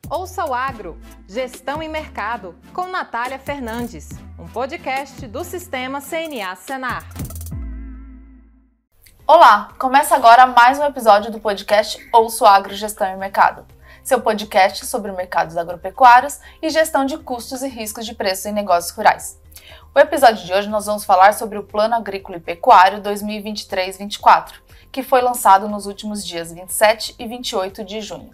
Ouça o Agro, Gestão e Mercado, com Natália Fernandes, um podcast do Sistema CNA-Senar. Olá, começa agora mais um episódio do podcast Ouça o Agro, Gestão e Mercado, seu podcast sobre mercados agropecuários e gestão de custos e riscos de preços em negócios rurais. O episódio de hoje nós vamos falar sobre o Plano Agrícola e Pecuário 2023-24, que foi lançado nos últimos dias 27 e 28 de junho.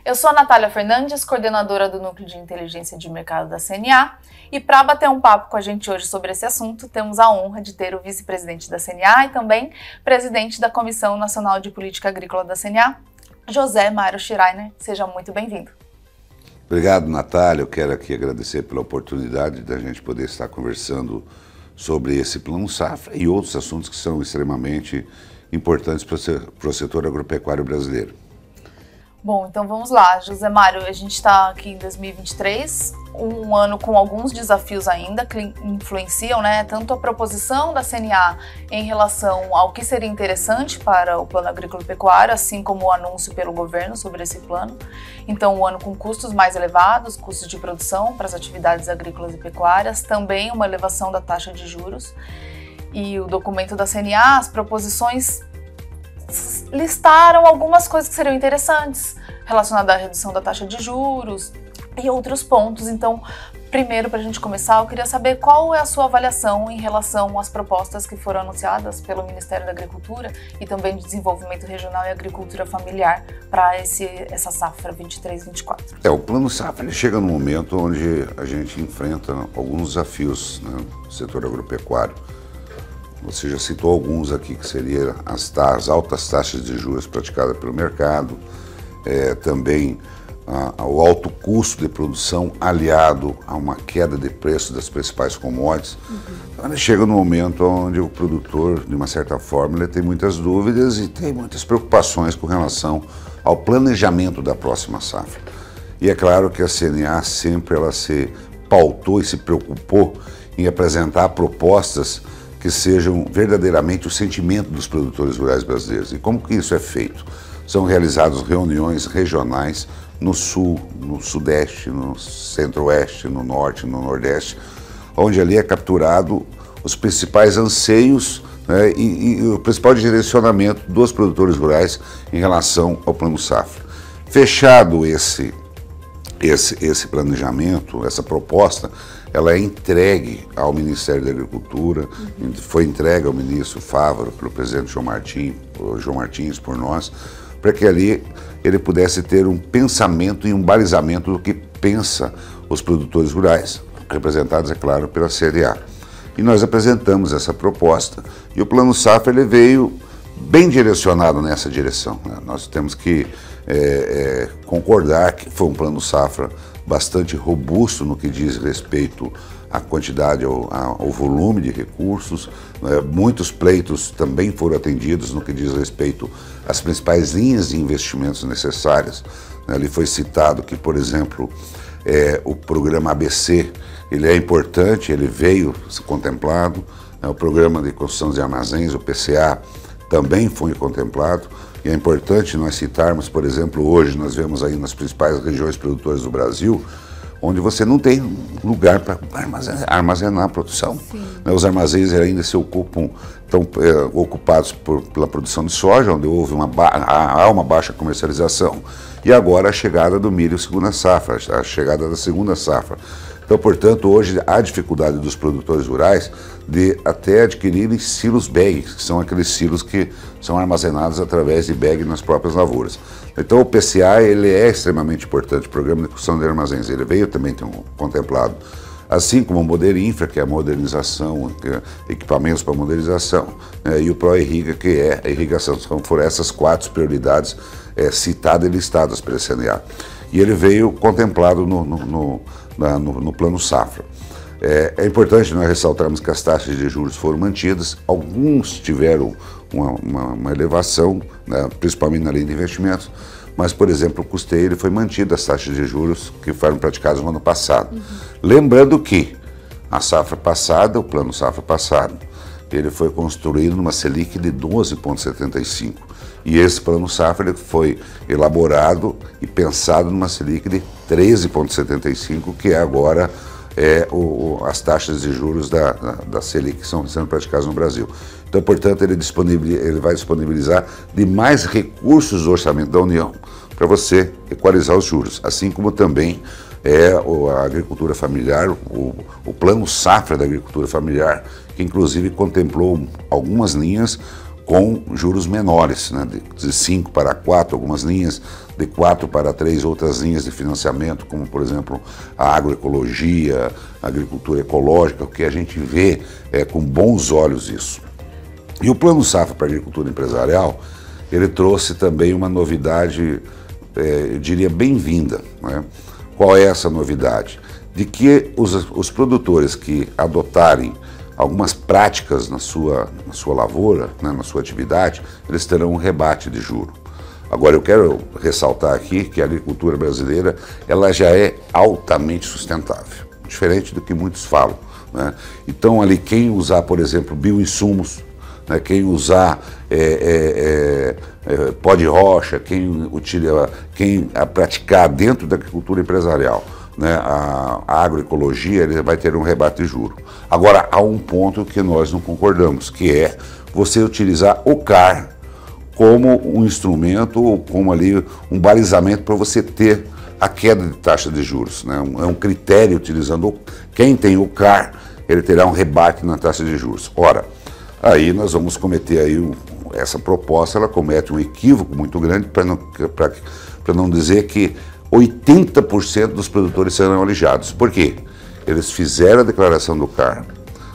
Eu sou a Natália Fernandes, coordenadora do Núcleo de Inteligência de Mercado da CNA, e para bater um papo com a gente hoje sobre esse assunto, temos a honra de ter o vice-presidente da CNA e também presidente da Comissão Nacional de Política Agrícola da CNA, José Mário Schreiner. Seja muito bem-vindo. Obrigado, Natália. Eu quero aqui agradecer pela oportunidade da gente poder estar conversando sobre esse Plano Safra e outros assuntos que são extremamente importantes para o setor agropecuário brasileiro. Bom, então vamos lá, José Mário, a gente está aqui em 2023, um ano com alguns desafios ainda que influenciam, tanto a proposição da CNA em relação ao que seria interessante para o Plano Agrícola e Pecuário, assim como o anúncio pelo governo sobre esse plano. Então, um ano com custos mais elevados, custos de produção para as atividades agrícolas e pecuárias, também uma elevação da taxa de juros. E o documento da CNA, as proposições listaram algumas coisas que seriam interessantes relacionadas à redução da taxa de juros e outros pontos. Então, primeiro, para a gente começar, eu queria saber qual é a sua avaliação em relação às propostas que foram anunciadas pelo Ministério da Agricultura e também de Desenvolvimento Regional e Agricultura Familiar para essa safra 23-24. O Plano Safra ele chega num momento onde a gente enfrenta alguns desafios no setor agropecuário. Você já citou alguns aqui, que seriam as altas taxas de juros praticadas pelo mercado, também o alto custo de produção aliado a uma queda de preço das principais commodities. Então, chega no momento onde o produtor, de uma certa forma, ele tem muitas dúvidas e tem muitas preocupações com relação ao planejamento da próxima safra. E é claro que a CNA sempre ela se pautou e se preocupou em apresentar propostas que sejam verdadeiramente o sentimento dos produtores rurais brasileiros. E como que isso é feito? São realizadas reuniões regionais no sul, no sudeste, no centro-oeste, no norte, no nordeste, onde ali é capturado os principais anseios e o principal direcionamento dos produtores rurais em relação ao Plano Safra. Fechado esse planejamento, essa proposta, ela é entregue ao Ministério da Agricultura, foi entregue ao ministro Fávaro, pelo presidente João Martins, por nós, para que ali ele pudesse ter um pensamento e um balizamento do que pensa os produtores rurais, representados, é claro, pela CNA. E nós apresentamos essa proposta e o Plano Safra ele veio bem direcionado nessa direção. Nós temos que concordar que foi um Plano Safra bastante robusto no que diz respeito à quantidade, ao volume de recursos. Muitos pleitos também foram atendidos no que diz respeito às principais linhas de investimentos necessárias. Ali foi citado que, por exemplo, o programa ABC, ele é importante, ele veio contemplado. O programa de construção de armazéns, o PCA, também foi contemplado. E é importante nós citarmos, por exemplo, hoje nós vemos aí nas principais regiões produtoras do Brasil, onde você não tem lugar para armazenar a produção. Os armazéns ainda se ocupam, estão ocupados pela produção de soja, onde houve há uma baixa comercialização. E agora a chegada do milho segunda safra, a chegada da segunda safra. Então, portanto, hoje há dificuldade dos produtores rurais de até adquirirem silos bag, que são aqueles silos que são armazenados através de bag nas próprias lavouras. Então, o PCA ele é extremamente importante, o Programa de Construção de Armazéns, ele veio também contemplado, assim como o Moderinfra, que é a modernização, equipamentos para modernização, e o ProIrriga, que é a irrigação. Então, foram essas 4 prioridades citadas e listadas pela CNA. E ele veio contemplado no Plano Safra. É importante nós ressaltarmos que as taxas de juros foram mantidas, alguns tiveram uma elevação, principalmente na linha de investimentos, mas, por exemplo, o custeio foi mantido, as taxas de juros que foram praticadas no ano passado. Lembrando que a safra passada, o Plano Safra passado, ele foi construído numa Selic de 12,75. E esse plano safra ele foi elaborado e pensado numa Selic de 13,75, que é agora as taxas de juros da Selic que estão sendo praticadas no Brasil. Então, portanto, ele vai disponibilizar de mais recursos do orçamento da União para você equalizar os juros, assim como também a agricultura familiar, o plano safra da agricultura familiar, que inclusive contemplou algumas linhas com juros menores, né, de 5 para 4, algumas linhas de 4 para 3, outras linhas de financiamento, como por exemplo a agroecologia, a agricultura ecológica, o que a gente vê com bons olhos isso. E o plano safra para a agricultura empresarial, ele trouxe também uma novidade, eu diria bem-vinda, né? Qual é essa novidade? De que os produtores que adotarem algumas práticas na sua lavoura, né, na sua atividade, eles terão um rebate de juro. Agora, eu quero ressaltar aqui que a agricultura brasileira ela já é altamente sustentável, diferente do que muitos falam, né? Então, ali, quem usar, por exemplo, bioinsumos, né, quem usar pó de rocha, quem praticar dentro da agricultura empresarial, né, a agroecologia, ele vai ter um rebate de juro. Agora, há um ponto que nós não concordamos, que é você utilizar o CAR como um instrumento, ou como ali um balizamento para você ter a queda de taxa de juros, né? É um critério utilizando quem tem o CAR, ele terá um rebate na taxa de juros. Ora, aí nós vamos cometer aí essa proposta, ela comete um equívoco muito grande, para não dizer que 80% dos produtores serão alijados. Por quê? Eles fizeram a declaração do CAR,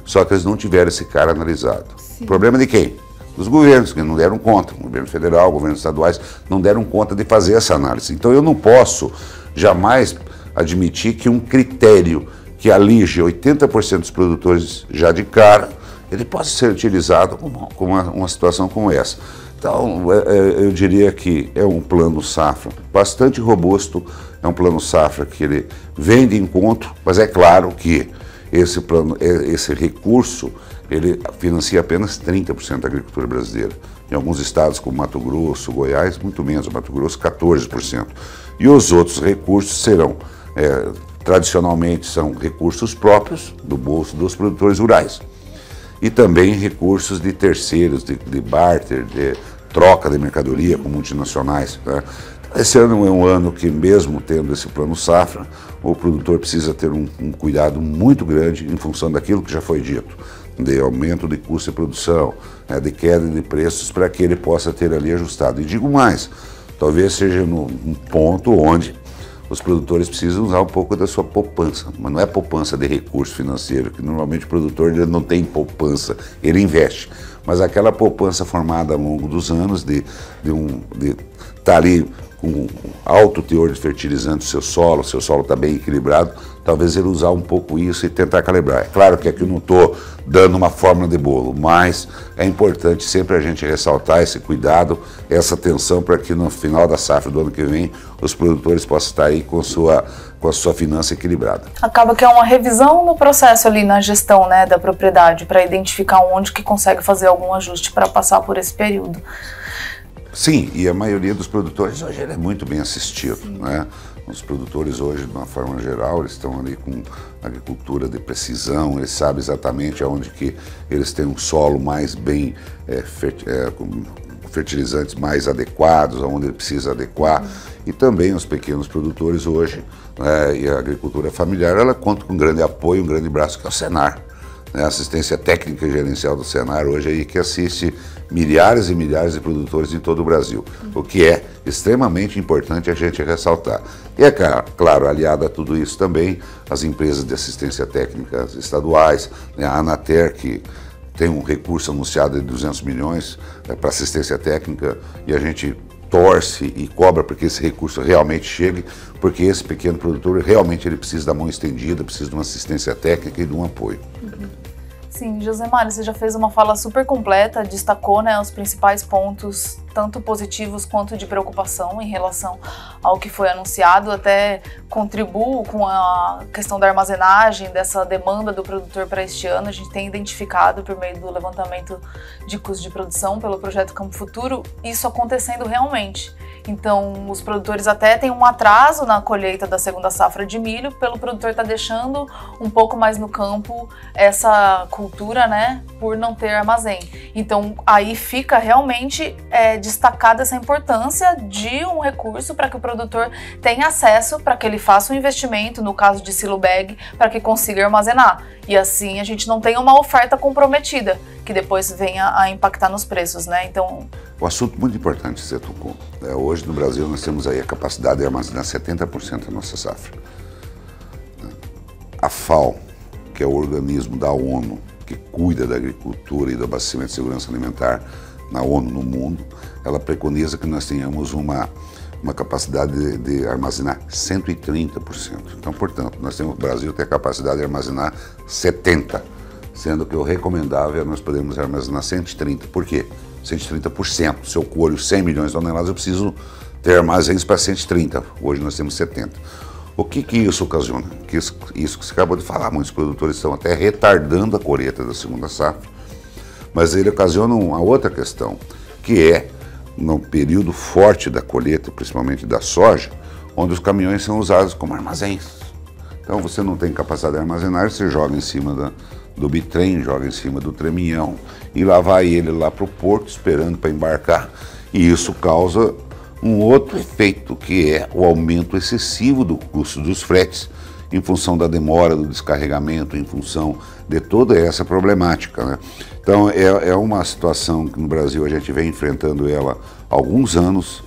só que eles não tiveram esse CAR analisado. Sim. Problema de quem? Dos governos, que não deram conta. O governo federal, governos estaduais não deram conta de fazer essa análise. Então eu não posso jamais admitir que um critério que alige 80% dos produtores já de cara, ele possa ser utilizado com uma situação como essa. Então, eu diria que é um plano safra bastante robusto, é um plano safra que ele vem de encontro, mas é claro que esse recurso, ele financia apenas 30% da agricultura brasileira. Em alguns estados como Mato Grosso, Goiás, muito menos, Mato Grosso 14%. E os outros recursos serão, tradicionalmente, são recursos próprios do bolso dos produtores rurais. E também recursos de terceiros, de barter, de troca de mercadoria com multinacionais, né? Esse ano é um ano que, mesmo tendo esse plano safra, o produtor precisa ter um cuidado muito grande em função daquilo que já foi dito, de aumento de custo de produção, de queda de preços, para que ele possa ter ali ajustado. E digo mais, talvez seja um ponto onde os produtores precisam usar um pouco da sua poupança, mas não é poupança de recurso financeiro, que normalmente o produtor ele não tem poupança, ele investe. Mas aquela poupança formada ao longo dos anos de estar ali com alto teor de fertilizante seu solo está bem equilibrado, talvez ele usar um pouco isso e tentar calibrar. É claro que aqui eu não estou dando uma fórmula de bolo, mas é importante sempre a gente ressaltar esse cuidado, essa atenção para que no final da safra do ano que vem os produtores possam estar aí com a sua finança equilibrada. Acaba que é uma revisão no processo ali na gestão, né, da propriedade, para identificar onde que consegue fazer algum ajuste para passar por esse período. Sim, e a maioria dos produtores hoje ele é muito bem assistido, né? Os produtores hoje, de uma forma geral, eles estão ali com agricultura de precisão, eles sabem exatamente aonde que eles têm um solo mais bem, com fertilizantes mais adequados, aonde ele precisa adequar. E também os pequenos produtores hoje, e a agricultura familiar, ela conta com um grande apoio, um grande braço, que é o Senar. A assistência técnica e gerencial do Senar hoje aí que assiste milhares e milhares de produtores em todo o Brasil, o que é extremamente importante a gente ressaltar. E é claro, aliado a tudo isso também, as empresas de assistência técnica estaduais, né, a Anater, que tem um recurso anunciado de 200 milhões para assistência técnica, e a gente torce e cobra para que esse recurso realmente chegue, porque esse pequeno produtor realmente ele precisa da mão estendida, precisa de uma assistência técnica e de um apoio. Sim, Josemar, você já fez uma fala super completa, destacou, né, os principais pontos tanto positivos quanto de preocupação em relação ao que foi anunciado. Até contribuo com a questão da armazenagem, dessa demanda do produtor para este ano. A gente tem identificado, por meio do levantamento de custos de produção pelo projeto Campo Futuro, isso acontecendo realmente. Então, os produtores até têm um atraso na colheita da segunda safra de milho, pelo produtor estar deixando um pouco mais no campo essa cultura, né, por não ter armazém. Então, aí fica realmente destacada essa importância de um recurso para que o produtor tenha acesso, para que ele faça um investimento, no caso de silo bag, para que consiga armazenar. E assim a gente não tenha uma oferta comprometida, que depois venha a impactar nos preços, né? Então... O assunto muito importante que você tocou. Hoje no Brasil nós temos aí a capacidade de armazenar 70% da nossa safra. A FAO, que é o organismo da ONU que cuida da agricultura e do abastecimento de segurança alimentar na ONU no mundo, ela preconiza que nós tenhamos uma capacidade de armazenar 130%. Então, portanto, o Brasil tem a capacidade de armazenar 70%, sendo que o recomendável é nós podermos armazenar 130%. Por quê? 130%. Se eu colho 100 milhões de toneladas, eu preciso ter armazéns para 130%. Hoje nós temos 70%. O que isso ocasiona? Isso que você acabou de falar, muitos produtores estão até retardando a colheita da segunda safra, mas ele ocasiona uma outra questão, que é no período forte da colheita, principalmente da soja, onde os caminhões são usados como armazéns. Então você não tem capacidade de armazenar, você joga em cima do bitrem, joga em cima do treminhão e lá vai ele lá para o porto esperando para embarcar, e isso causa um outro efeito, que é o aumento excessivo do custo dos fretes, em função da demora do descarregamento, em função de toda essa problemática, né? Então é uma situação que no Brasil a gente vem enfrentando ela há alguns anos.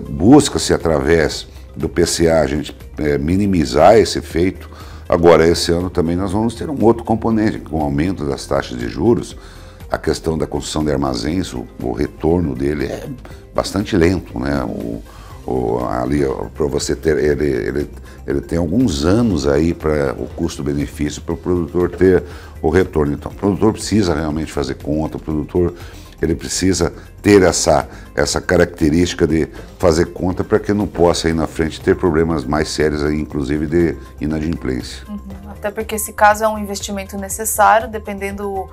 Busca-se através do PCA a gente minimizar esse efeito. Agora, esse ano também nós vamos ter um outro componente, com o aumento das taxas de juros. A questão da construção de armazéns, o retorno dele é bastante lento, né? Ali, para você ter, ele tem alguns anos aí para o custo-benefício para o produtor ter o retorno. Então, o produtor precisa realmente fazer conta, o produtor ele precisa ter essa característica de fazer conta para que não possa aí na frente ter problemas mais sérios aí, inclusive de inadimplência. Até porque esse caso é um investimento necessário, dependendo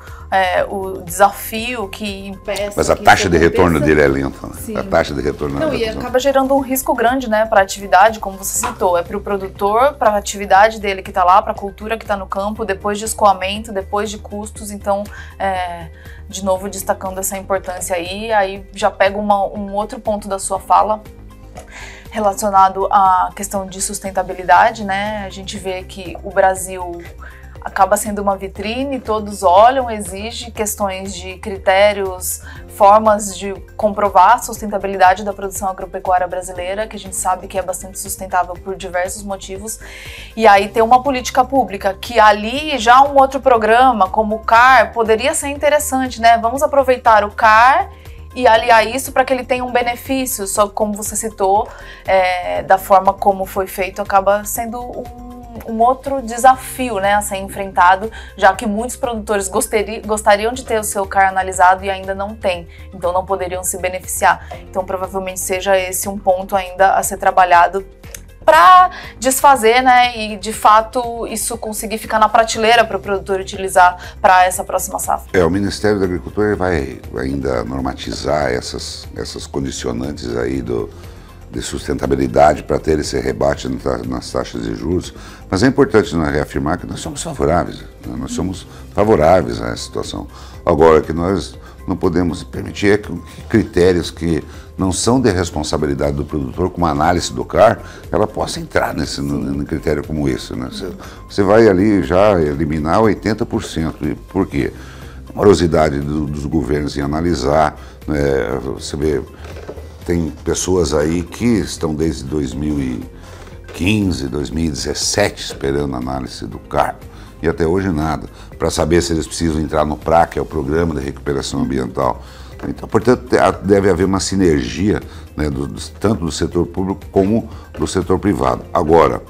o desafio que impeça. Mas a taxa de retorno dele é lenta, né? Sim. A taxa de retorno não, e acaba gerando um risco grande, né, para a atividade, como você citou. É para o produtor, para a atividade dele que está lá, para a cultura que está no campo, depois de escoamento, depois de custos. Então, de novo, destacando essa importância aí já pego um outro ponto da sua fala, relacionado à questão de sustentabilidade, né? A gente vê que o Brasil acaba sendo uma vitrine, todos olham, exige questões de critérios, formas de comprovar a sustentabilidade da produção agropecuária brasileira, que a gente sabe que é bastante sustentável por diversos motivos. E aí tem uma política pública que ali já um outro programa, como o CAR, poderia ser interessante, né? Vamos aproveitar o CAR e aliar isso para que ele tenha um benefício, só que como você citou, da forma como foi feito, acaba sendo um outro desafio, né, a ser enfrentado, já que muitos produtores gostariam de ter o seu CAR analisado e ainda não tem, então não poderiam se beneficiar. Então provavelmente seja esse um ponto ainda a ser trabalhado para desfazer, né, e de fato isso conseguir ficar na prateleira para o produtor utilizar para essa próxima safra. O Ministério da Agricultura vai ainda normatizar essas condicionantes aí de sustentabilidade para ter esse rebate nas taxas de juros, mas é importante nós reafirmar que nós somos favoráveis, né? Nós somos favoráveis a essa situação. Agora, que nós não podemos permitir que critérios que não são de responsabilidade do produtor, como a análise do CAR, ela possa entrar num critério como esse, né? Você vai ali já eliminar 80%. E por quê? A morosidade dos governos em analisar, né? Você vê, tem pessoas aí que estão desde 2015, 2017 esperando a análise do CAR e até hoje nada, para saber se eles precisam entrar no PRA, que é o Programa de Recuperação Ambiental. Então, portanto, deve haver uma sinergia, né, tanto do setor público como do setor privado. Agora,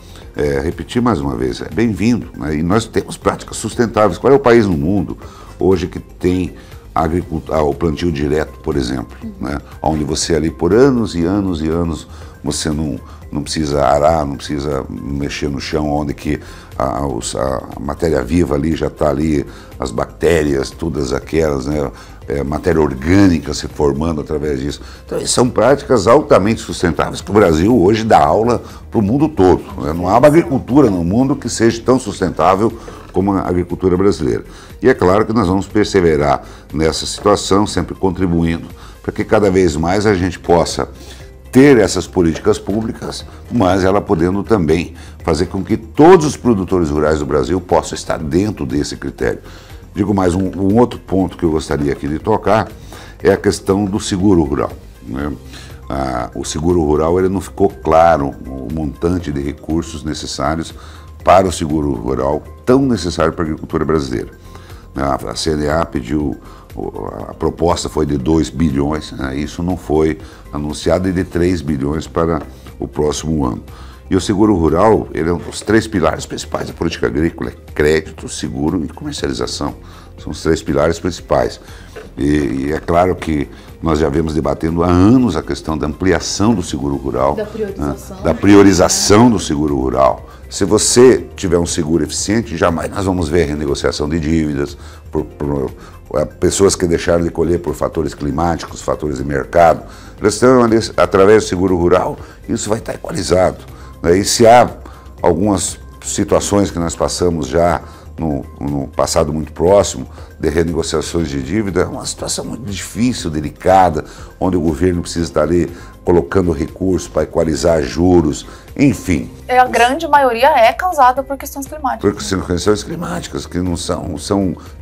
repetir mais uma vez, é bem-vindo, né, e nós temos práticas sustentáveis. Qual é o país no mundo hoje que tem o plantio direto, por exemplo, né? Onde você ali por anos e anos e anos você não precisa arar, não precisa mexer no chão, onde que a matéria viva ali já está ali, as bactérias, todas aquelas, né? Matéria orgânica se formando através disso. Então, são práticas altamente sustentáveis que o Brasil hoje dá aula para o mundo todo, né? Não há uma agricultura no mundo que seja tão sustentável como a agricultura brasileira. E é claro que nós vamos perseverar nessa situação, sempre contribuindo para que cada vez mais a gente possa ter essas políticas públicas, mas ela podendo também fazer com que todos os produtores rurais do Brasil possam estar dentro desse critério. Digo mais, um outro ponto que eu gostaria aqui de tocar é a questão do seguro rural, né? O seguro rural, ele não ficou claro o montante de recursos necessários para o seguro rural, tão necessário para a agricultura brasileira. A CNA pediu, a proposta foi de 2 bilhões, né? Isso não foi anunciado, e de 3 bilhões para o próximo ano. E o seguro rural, ele é um dos 3 pilares principais da política agrícola: crédito, seguro e comercialização. São os 3 pilares principais. E é claro que nós já vemos debatendo há anos a questão da ampliação do seguro rural, da priorização, né? Da priorização do seguro rural. Se você tiver um seguro eficiente, jamais nós vamos ver renegociação de dívidas, por pessoas que deixaram de colher por fatores climáticos, fatores de mercado. Eles estão, através do seguro rural, isso vai estar equalizado, né? E se há algumas situações que nós passamos já no passado muito próximo, de renegociações de dívida, é uma situação muito difícil, delicada, onde o governo precisa estar ali colocando recursos para equalizar juros, enfim. A grande maioria é causada por questões climáticas. Por questões climáticas, que não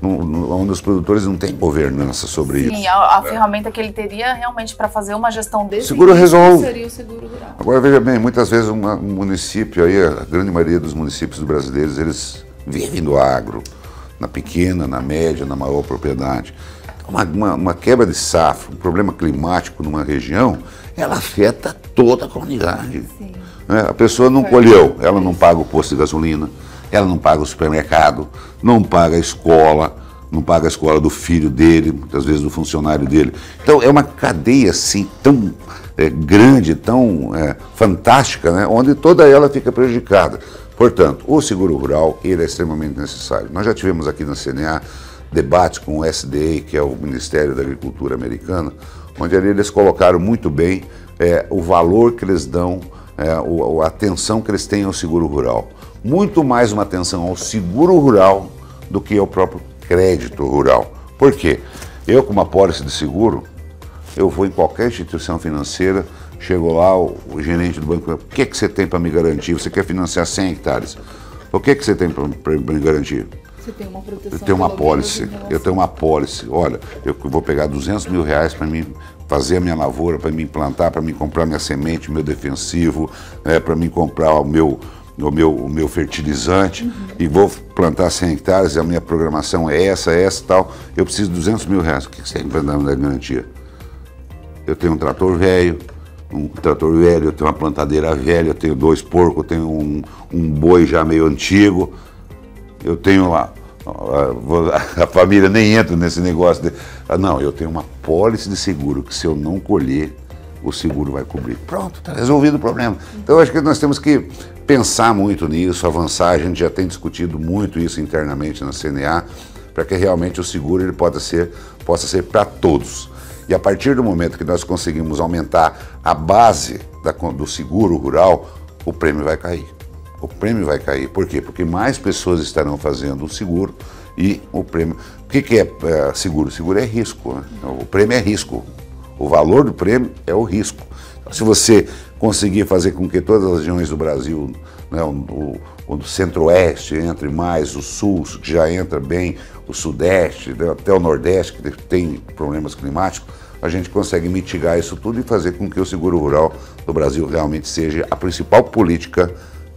onde os produtores não têm governança sobre isso. Sim, a ferramenta que ele teria realmente para fazer uma gestão desse seguro resolve. Seria o seguro rural. Agora, veja bem, muitas vezes um município, aí, a grande maioria dos municípios brasileiros, eles vivem do agro, na pequena, na média, na maior propriedade. Uma quebra de safra, um problema climático numa região, ela afeta toda a comunidade. Sim. A pessoa não colheu, ela não paga o posto de gasolina, ela não paga o supermercado, não paga a escola, não paga a escola do filho dele, muitas vezes do funcionário dele. Então é uma cadeia assim tão grande, tão fantástica, né, onde toda ela fica prejudicada. Portanto, o seguro rural, ele é extremamente necessário. Nós já tivemos aqui na CNA debates com o SDA, que é o Ministério da Agricultura americano, onde ali eles colocaram muito bem o valor que eles dão, a atenção que eles têm ao seguro rural. Muito mais uma atenção ao seguro rural do que ao próprio crédito rural. Por quê? Eu, com uma pólice de seguro, eu vou em qualquer instituição financeira, chego lá, o gerente do banco, o que você tem para me garantir? Você quer financiar 100 hectares? O que você tem para me garantir? Você tem uma proteção. Eu tenho uma pólice, Olha, eu vou pegar 200 mil reais para mim fazer a minha lavoura, para me implantar, para me comprar minha semente, meu defensivo, para me comprar o meu fertilizante, e vou plantar 100 hectares, a minha programação é essa e tal. Eu preciso de 200 mil reais. O que você tem para dar na garantia? Eu tenho um trator velho, eu tenho uma plantadeira velha, eu tenho 2 porcos, eu tenho um boi já meio antigo, eu tenho a família nem entra nesse negócio. Não, eu tenho uma pólice de seguro que se eu não colher, o seguro vai cobrir. Pronto, está resolvido o problema. Então eu acho que nós temos que pensar muito nisso, avançar. A gente já tem discutido muito isso internamente na CNA, para que realmente o seguro ele possa ser para todos. E a partir do momento que nós conseguimos aumentar a base do seguro rural, o prêmio vai cair. O prêmio vai cair. Por quê? Porque mais pessoas estarão fazendo o seguro e o prêmio... O que é seguro? Seguro é risco, né? O prêmio é risco. O valor do prêmio é o risco. Então, se você conseguir fazer com que todas as regiões do Brasil, né, o centro-oeste entre mais, o sul que já entra bem, o sudeste, até o nordeste que tem problemas climáticos, a gente consegue mitigar isso tudo e fazer com que o seguro rural do Brasil realmente seja a principal política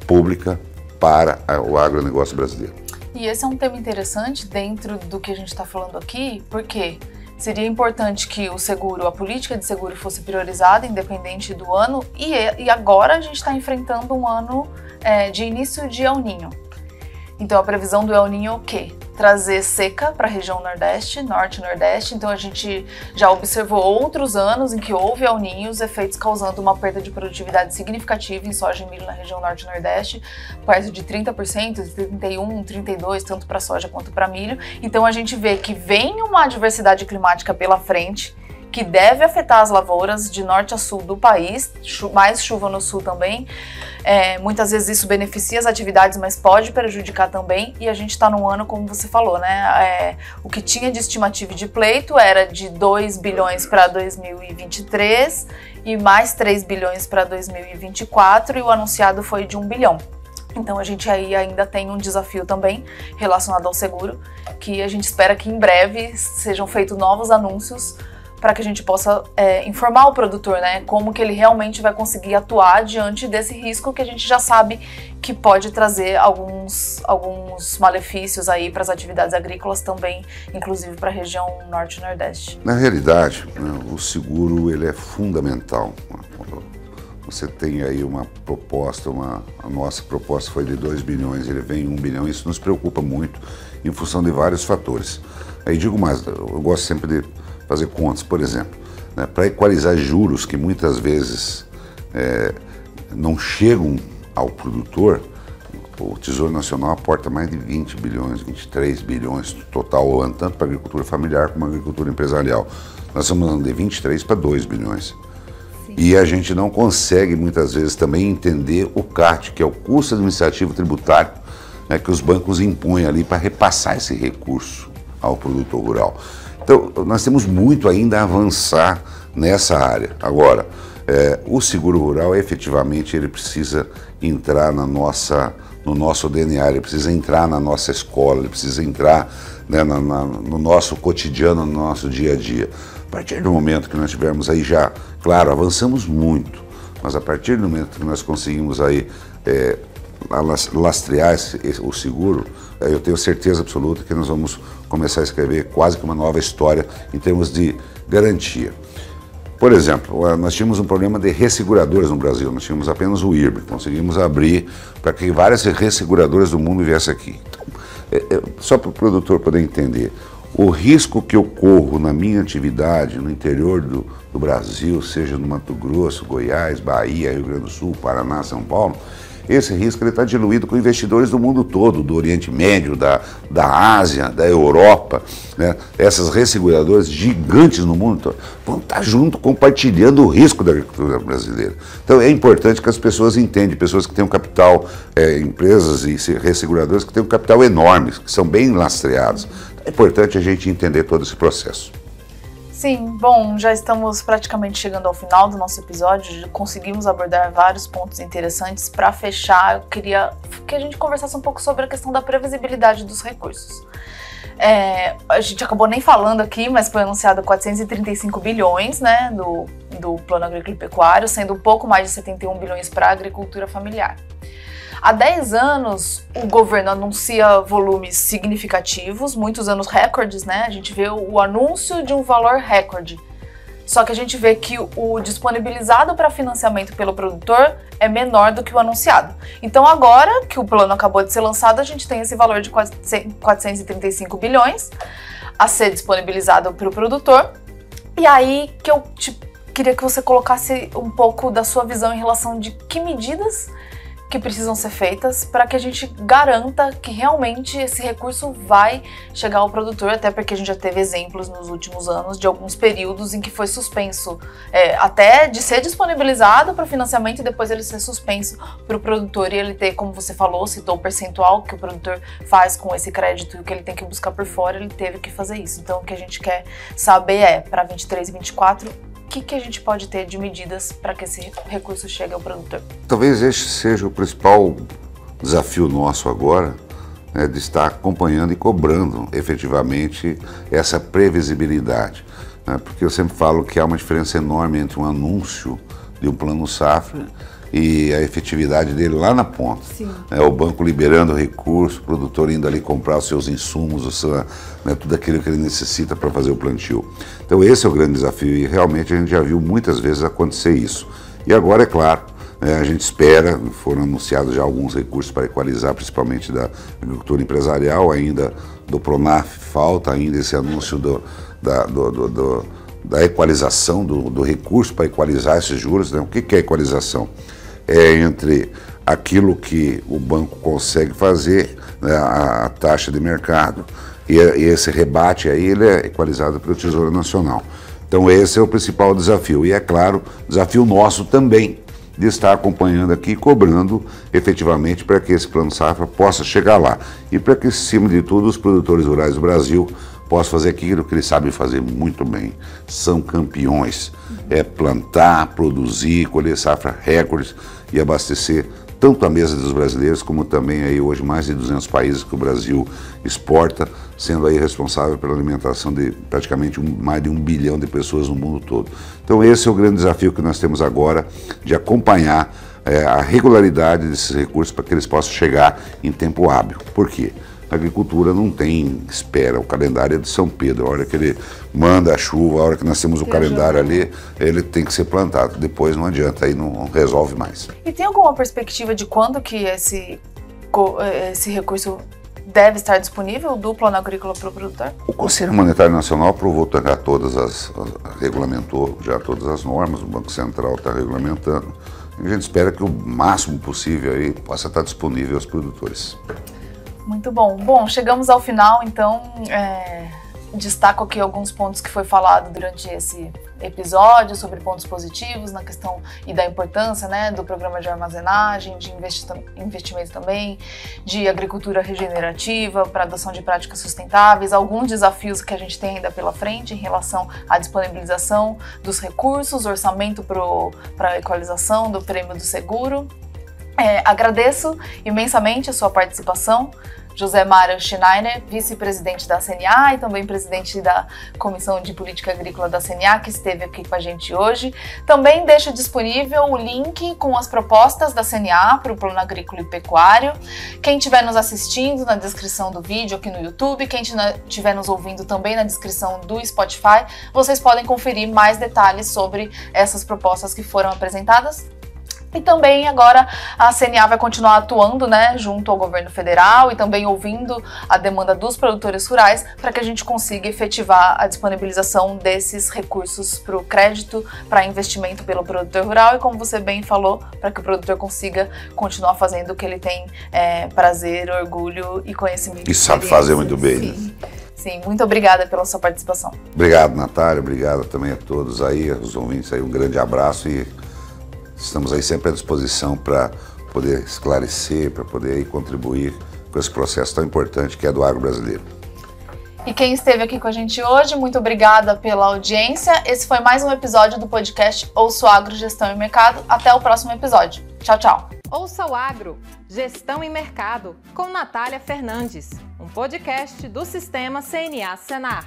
pública para o agronegócio brasileiro. E esse é um tema interessante dentro do que a gente está falando aqui, porque seria importante que o seguro, a política de seguro fosse priorizada, independente do ano, e agora a gente está enfrentando um ano de início de El Niño. Então a previsão do El Niño é o quê? trazer seca para a região Nordeste, Norte e Nordeste. Então a gente já observou outros anos em que houve El Niño, os efeitos causando uma perda de produtividade significativa em soja e milho na região Norte e Nordeste, perto de 30%, 31%, 32%, tanto para soja quanto para milho. Então a gente vê que vem uma adversidade climática pela frente, que deve afetar as lavouras de norte a sul do país, mais chuva no sul também. Muitas vezes isso beneficia as atividades, mas pode prejudicar também, e a gente está num ano, como você falou, né? O que tinha de estimativa de pleito era de 2 bilhões para 2023 e mais 3 bilhões para 2024, e o anunciado foi de 1 bilhão. Então a gente aí ainda tem um desafio também relacionado ao seguro, que a gente espera que em breve sejam feitos novos anúncios para que a gente possa informar o produtor, né, como que ele realmente vai conseguir atuar diante desse risco que a gente já sabe que pode trazer alguns malefícios aí para as atividades agrícolas também, inclusive para a região Norte e Nordeste. Na realidade, né, o seguro ele é fundamental. Você tem aí uma proposta, a nossa proposta foi de 2 bilhões, ele vem em 1 bilhão, isso nos preocupa muito em função de vários fatores. Aí digo mais, eu gosto sempre de fazer contas, por exemplo, né, para equalizar juros que muitas vezes não chegam ao produtor, o Tesouro Nacional aporta mais de 20 bilhões, 23 bilhões total ao ano, tanto para a agricultura familiar como a agricultura empresarial. Nós estamos andando de 23 para 2 bilhões. Sim. E a gente não consegue muitas vezes também entender o CAT, que é o custo administrativo tributário, né, que os bancos impõem ali para repassar esse recurso ao produtor rural. Então, nós temos muito ainda a avançar nessa área. Agora, o seguro rural, efetivamente, ele precisa entrar no nosso DNA, ele precisa entrar na nossa escola, ele precisa entrar, né, no nosso cotidiano, no nosso dia a dia. A partir do momento que nós tivermos aí já, claro, avançamos muito, mas a partir do momento que nós conseguimos aí lastrear o seguro, eu tenho certeza absoluta que nós vamos começar a escrever quase que uma nova história em termos de garantia. Por exemplo, nós tínhamos um problema de resseguradoras no Brasil, nós tínhamos apenas o IRB, conseguimos abrir para que várias resseguradoras do mundo viessem aqui. Então, só para o produtor poder entender, o risco que eu corro na minha atividade no interior do Brasil, seja no Mato Grosso, Goiás, Bahia, Rio Grande do Sul, Paraná, São Paulo, esse risco está diluído com investidores do mundo todo, do Oriente Médio, da Ásia, da Europa, né? Essas resseguradoras gigantes no mundo todo vão estar junto compartilhando o risco da agricultura brasileira. Então é importante que as pessoas entendam, pessoas que têm um capital, empresas e resseguradoras que têm um capital enorme, que são bem lastreados. É importante a gente entender todo esse processo. Sim, bom, já estamos praticamente chegando ao final do nosso episódio, conseguimos abordar vários pontos interessantes. Para fechar, eu queria que a gente conversasse um pouco sobre a questão da previsibilidade dos recursos. A gente acabou nem falando aqui, mas foi anunciado 435 bilhões, né, do Plano Agrícola e Pecuário, sendo um pouco mais de 71 bilhões para a agricultura familiar. Há 10 anos, o governo anuncia volumes significativos, muitos anos recordes, né? A gente vê o anúncio de um valor recorde. Só que a gente vê que o disponibilizado para financiamento pelo produtor é menor do que o anunciado. Então agora que o plano acabou de ser lançado, a gente tem esse valor de 435 bilhões a ser disponibilizado para o produtor. E aí que eu queria que você colocasse um pouco da sua visão em relação de que medidas que precisam ser feitas para que a gente garanta que realmente esse recurso vai chegar ao produtor, até porque a gente já teve exemplos nos últimos anos de alguns períodos em que foi suspenso, até de ser disponibilizado para financiamento e depois ele ser suspenso para o produtor e ele ter, como você falou, citou o percentual que o produtor faz com esse crédito e o que ele tem que buscar por fora, ele teve que fazer isso. Então o que a gente quer saber para 23 e 24, o que a gente pode ter de medidas para que esse recurso chegue ao produtor? Talvez este seja o principal desafio nosso agora, né, de estar acompanhando e cobrando efetivamente essa previsibilidade. Né, porque eu sempre falo que há uma diferença enorme entre um anúncio de um plano safra e a efetividade dele lá na ponta. O banco liberando o recurso, o produtor indo ali comprar os seus insumos, tudo aquilo que ele necessita para fazer o plantio. Então esse é o grande desafio e realmente a gente já viu muitas vezes acontecer isso. E agora, é claro, A gente espera, foram anunciados já alguns recursos para equalizar, principalmente da agricultura empresarial, ainda do Pronaf falta ainda esse anúncio da equalização do recurso para equalizar esses juros, né? O que é equalização? É entre aquilo que o banco consegue fazer, né, a taxa de mercado, e esse rebate aí ele é equalizado pelo Tesouro Nacional. Então esse é o principal desafio, e é claro, desafio nosso também, de estar acompanhando aqui, cobrando efetivamente para que esse Plano Safra possa chegar lá. E para que, acima de tudo, os produtores rurais do Brasil possam fazer aquilo que eles sabem fazer muito bem. São campeões. É plantar, produzir, colher safra recordes e abastecer tanto a mesa dos brasileiros, como também aí hoje mais de 200 países que o Brasil exporta, sendo aí responsável pela alimentação de praticamente mais de 1 bilhão de pessoas no mundo todo. Então esse é o grande desafio que nós temos agora, de acompanhar a regularidade desses recursos para que eles possam chegar em tempo hábil. Por quê? A agricultura não tem espera, o calendário é de São Pedro, a hora que ele manda a chuva, a hora que nós temos o calendário ali, ele tem que ser plantado, depois não adianta, aí não resolve mais. E tem alguma perspectiva de quando que esse recurso deve estar disponível do Plano Agrícola para o produtor? O Conselho Monetário Nacional aprovou regulamentou já todas as normas, o Banco Central está regulamentando, e a gente espera que o máximo possível aí possa estar disponível aos produtores. Muito bom. Bom, chegamos ao final, então destaco aqui alguns pontos que foi falado durante esse episódio sobre pontos positivos na questão e da importância, né, do programa de armazenagem, de investimento também, de agricultura regenerativa, para adoção de práticas sustentáveis, alguns desafios que a gente tem ainda pela frente em relação à disponibilização dos recursos, orçamento para a equalização do prêmio do seguro. Agradeço imensamente a sua participação, José Mário Schneider, vice-presidente da CNA e também presidente da Comissão de Política Agrícola da CNA, que esteve aqui com a gente hoje. Também deixo disponível o link com as propostas da CNA para o Plano Agrícola e Pecuário. Quem estiver nos assistindo, na descrição do vídeo aqui no YouTube, quem estiver nos ouvindo também na descrição do Spotify, vocês podem conferir mais detalhes sobre essas propostas que foram apresentadas. E também agora a CNA vai continuar atuando, né, junto ao governo federal e também ouvindo a demanda dos produtores rurais para que a gente consiga efetivar a disponibilização desses recursos para o crédito, para investimento pelo produtor rural e, como você bem falou, para que o produtor consiga continuar fazendo o que ele tem prazer, orgulho e conhecimento. E sabe fazer muito bem, sim. Né? Sim, muito obrigada pela sua participação. Obrigado, Natália, obrigado também a todos aí, aos ouvintes aí, um grande abraço e estamos aí sempre à disposição para poder esclarecer, para poder aí contribuir com esse processo tão importante que é do agro brasileiro. E quem esteve aqui com a gente hoje, muito obrigada pela audiência. Esse foi mais um episódio do podcast Ouça o Agro, Gestão e Mercado. Até o próximo episódio. Tchau, tchau. Ouça o Agro, Gestão e Mercado, com Natália Fernandes, um podcast do Sistema CNA Senar.